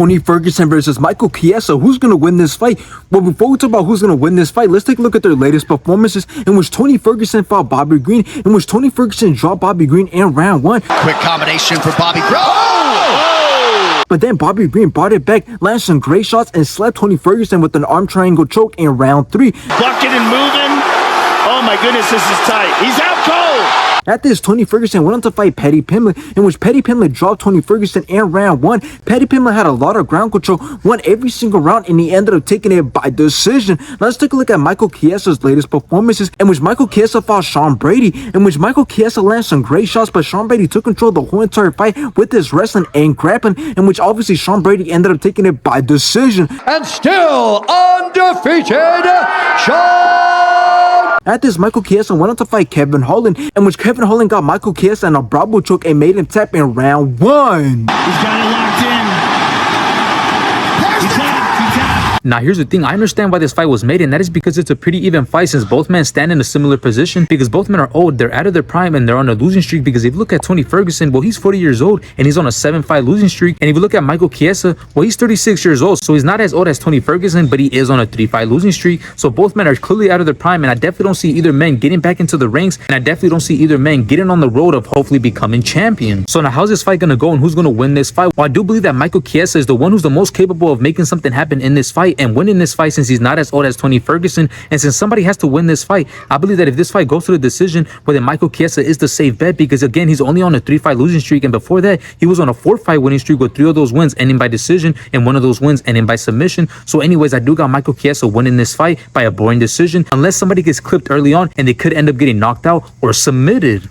Tony Ferguson versus Michael Chiesa. Who's going to win this fight? Well, before we talk about who's going to win this fight, let's take a look at their latest performances in which Tony Ferguson fought Bobby Green, in which Tony Ferguson dropped Bobby Green in round 1. Quick combination for Bobby Green. But then Bobby Green brought it back, landed some great shots, and slapped Tony Ferguson with an arm triangle choke in round 3. Bucking and moving. Oh my goodness, this is tight. He's out cold. After this, Tony Ferguson went on to fight Paddy Pimblett, in which Paddy Pimblett dropped Tony Ferguson in round 1. Paddy Pimblett had a lot of ground control, won every single round, and he ended up taking it by decision. Now let's take a look at Michael Chiesa's latest performances, in which Michael Chiesa fought Sean Brady, in which Michael Chiesa landed some great shots, but Sean Brady took control of the whole entire fight with his wrestling and grappling, in which obviously Sean Brady ended up taking it by decision. And still undefeated, Sean! At this, Michael Chiesa went on to fight Kevin Holland, in which Kevin Holland got Michael Chiesa in a Bravo choke and made him tap in round 1. He's got it locked in. Now, here's the thing. I understand why this fight was made, and that is because it's a pretty even fight since both men stand in a similar position, because both men are old, they're out of their prime, and they're on a losing streak. Because if you look at Tony Ferguson, well, he's 40 years old, and he's on a 7-fight losing streak. And if you look at Michael Chiesa, well, he's 36 years old, so he's not as old as Tony Ferguson, but he is on a 3-fight losing streak. So both men are clearly out of their prime, and I definitely don't see either man getting back into the ranks, and I definitely don't see either man getting on the road of hopefully becoming champion. So now, how's this fight gonna go, and who's gonna win this fight? Well, I do believe that Michael Chiesa is the one who's the most capable of making something happen in this fight and winning this fight, since he's not as old as Tony Ferguson. And since somebody has to win this fight, I believe that if this fight goes to the decision, well, then Michael Chiesa is the safe bet, because again, he's only on a 3-fight losing streak, and before that, he was on a 4-fight winning streak with 3 of those wins ending by decision and 1 of those wins ending by submission. So anyways, I do got Michael Chiesa winning this fight by a boring decision, unless somebody gets clipped early on and they could end up getting knocked out or submitted.